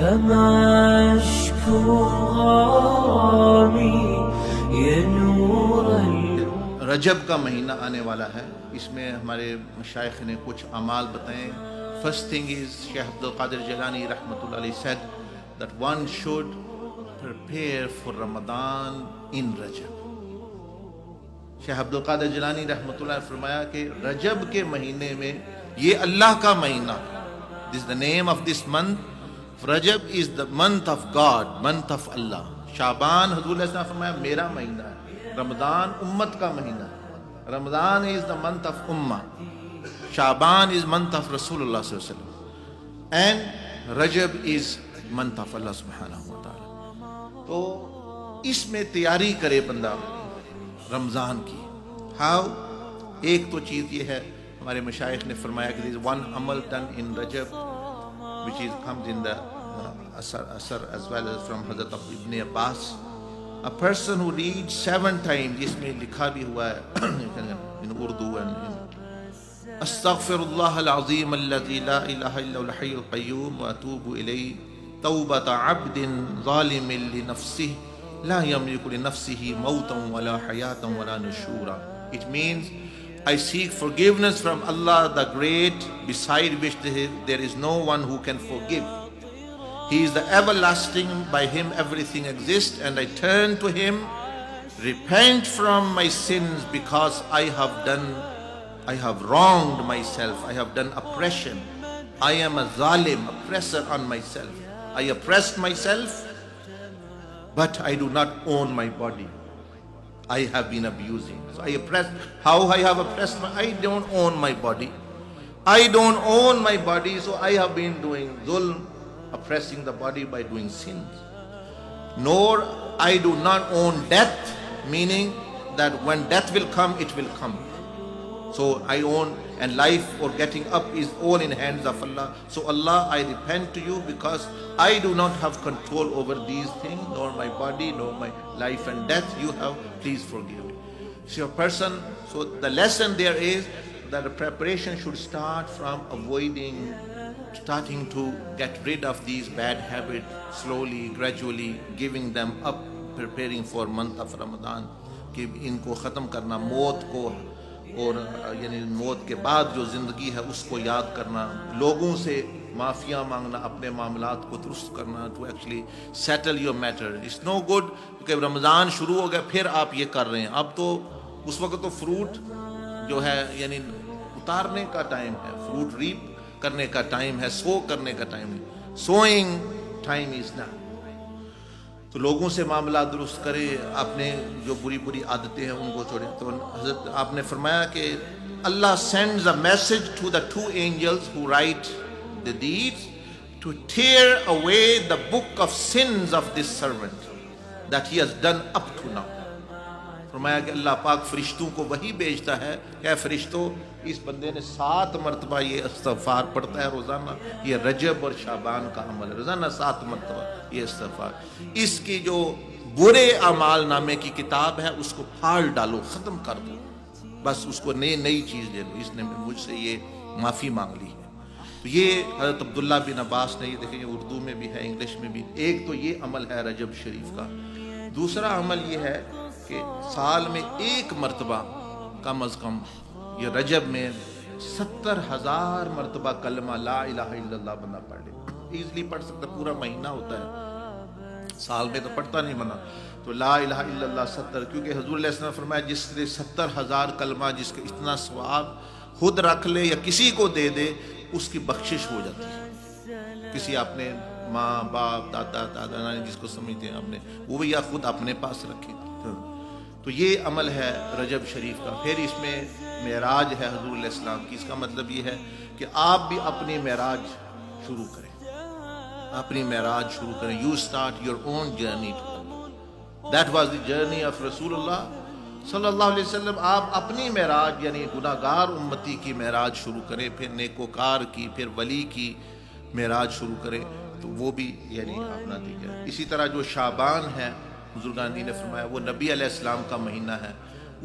فمشكو غرامي يا نور رجب کا مہینہ آنے والا ہے، اس میں ہمارے مشائخ نے کچھ اعمال بتائیں۔ فرسٹ تھنگ از شیخ عبد القادر جیلانی رحمۃ اللہ علیہ said that one should prepare for Ramadan in Rajab۔ شیخ عبد القادر جیلانی رحمۃ اللہ نے فرمایا کہ رجب کے مہینے میں، یہ اللہ کا مہینہ، this is the name of this month. Recep is the month of God, month of Allah۔ شعبان حضور علیہ السلام نے فرمایا میرا مہینہ ہے، رمضان امت کا مہینہ ہے۔ رمضان is the month of Ummah، Shaban is month of رسول اللہ صلی اللہ علیہ وسلم، and Recep is month of اللہ سبحانہ وتعالی۔ تو اس میں تیاری کرے بندہ رمضان کی۔ ہاؤ؟ ایک تو چیز یہ ہے، ہمارے مشائخ نے فرمایا کہ there is one عمل done in Rajab which is comes in the Asar as well as from Hazrat Ibn Abbas۔ A person who reads 7 times، اس میں لکھا بھی ہوا ہے in Urdu and in استغفر اللہ العظیم الذی لا الہ الا الحی القیوم واتوب الیہ توبۃ عبد ظالم لنفسہ لا یملک لنفسہ موتا ولا حیاتا ولا نشورا۔ It means I seek forgiveness from Allah the Great, beside which there is no one who can forgive. He is the everlasting, by Him everything exists, and I turn to Him, repent from my sins because I have wronged myself, I have done oppression, I am a zalim, oppressor on myself. I oppressed myself, but I do not own my body. I have been abusing. So I oppressed. How I have oppressed I don't own my body. I don't own my body, so I have been doing zulm, oppressing the body by doing sins. Nor I do not own death, meaning that when death will come, it will come. So I own, and life or getting up is all in hands of Allah. So Allah, I repent to you because I do not have control over these things, nor my body, nor my life and death. You have, please forgive me. So a person, so the lesson there is that the preparation should start from starting to get rid of these bad habits, slowly, gradually giving them up, preparing for month of Ramadan, کہ ان کو ختم کرنا، موت کو، اور یعنی موت کے بعد جو زندگی ہے اس کو یاد کرنا، لوگوں سے معافیاں مانگنا، اپنے معاملات کو درست کرنا، to actually settle your matter. It's no good کہ رمضان شروع ہو گیا پھر آپ یہ کر رہے ہیں۔ اب تو اس وقت تو فروٹ جو ہے یعنی اتارنے کا ٹائم ہے، فروٹ ریپ کرنے کا ٹائم ہے، سو کرنے کا ٹائم ہے۔ Swing time is now. تو لوگوں سے معاملات درست کرے، اپنے جو بری عادتیں ہیں ان کو چھوڑیں۔ تو حضرت آپ نے فرمایا کہ اللہ sends a message to the 2 angels who write the deeds to tear away the book of sins of this servant that he has done up to now۔ فرمایا کہ اللہ پاک فرشتوں کو وہی بھیجتا ہے کہ فرشتوں اس بندے نے 7 مرتبہ یہ استغفار پڑھتا ہے روزانہ، یہ رجب اور شعبان کا عمل ہے، روزانہ 7 مرتبہ یہ استغفار، اس کی جو برے اعمال نامے کی کتاب ہے اس کو پھاڑ ڈالو، ختم کر دو، بس اس کو نئی چیز دے دو۔ اس نے مجھ سے یہ معافی مانگ لی ہے۔ تو یہ حضرت عبداللہ بن عباس نے، یہ دیکھیں اردو میں بھی ہے، انگلش میں بھی۔ ایک تو یہ عمل ہے رجب شریف کا۔ دوسرا عمل یہ ہے کہ سال میں 1 مرتبہ کم از کم یہ رجب میں 70,000 مرتبہ کلمہ لا الہ الا اللہ بندہ پڑھ لے۔ ایزلی پڑھ سکتا، پورا مہینہ ہوتا ہے، سال میں تو پڑھتا نہیں بنا۔ تو لا الہ الا اللہ 70، کیونکہ حضور علیہ السلام نے فرمایا جس نے 70,000 کلمہ، جس کا اتنا ثواب خود رکھ لے یا کسی کو دے دے، اس کی بخشش ہو جاتی ہے۔ کسی اپنے ماں باپ دادا نانی جس کو سمجھتے ہیں آپ نے، وہ بھی یا خود اپنے پاس رکھے۔ تو یہ عمل ہے رجب شریف کا۔ پھر اس میں معراج ہے حضور علیہ السلام کی۔ اس کا مطلب یہ ہے کہ آپ بھی اپنی معراج شروع کریں، اپنی معراج شروع کریں۔ You start your own journey to Allah. That was the journey of رسول اللہ صلی اللہ علیہ وسلم۔ آپ اپنی معراج یعنی گناہگار امتی کی معراج شروع کریں، پھر نیکوکار کی، پھر ولی کی معراج شروع کریں، تو وہ بھی یعنی اپنا دیجیے۔ اسی طرح جو شعبان ہے، بزرگان نے فرمایا وہ نبی علیہ السلام کا مہینہ ہے،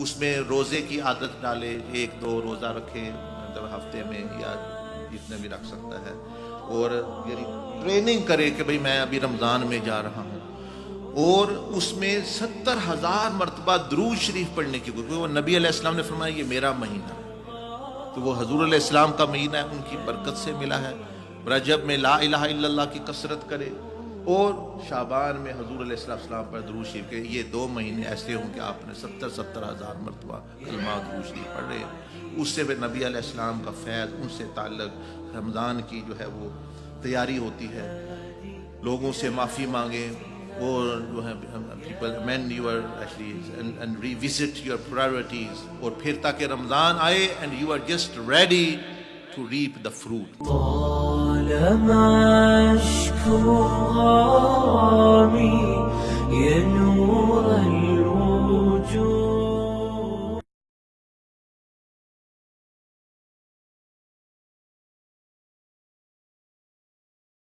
اس میں روزے کی عادت ڈالے، 1-2 روزہ رکھے، مطلب ہفتے میں یا جتنے بھی رکھ سکتا ہے، اور یعنی ٹریننگ کرے کہ بھئی میں ابھی رمضان میں جا رہا ہوں، اور اس میں 70,000 مرتبہ درود شریف پڑھنے کی کوشش. وہ نبی علیہ السلام نے فرمایا یہ میرا مہینہ ہے، تو وہ حضور علیہ السلام کا مہینہ ہے، ان کی برکت سے ملا ہے. رجب میں لا الہ الا اللہ کی کثرت کرے، اور شعبان میں حضور علیہ السلام پر درود شریف کے. یہ 2 مہینے ایسے ہوں کہ آپ نے 70,000 مرتبہ کلمہ درود شریف پڑھ رہے ہیں. اس سے پھر نبی علیہ السلام کا فیض، ان سے تعلق، رمضان کی جو ہے وہ تیاری ہوتی ہے. لوگوں سے معافی مانگے، اور جو ہے people amend your actually and revisit your priorities، اور پھر تاکہ رمضان آئے and you are just ready to reap the fruit. طالما أشكو غرامي يا نور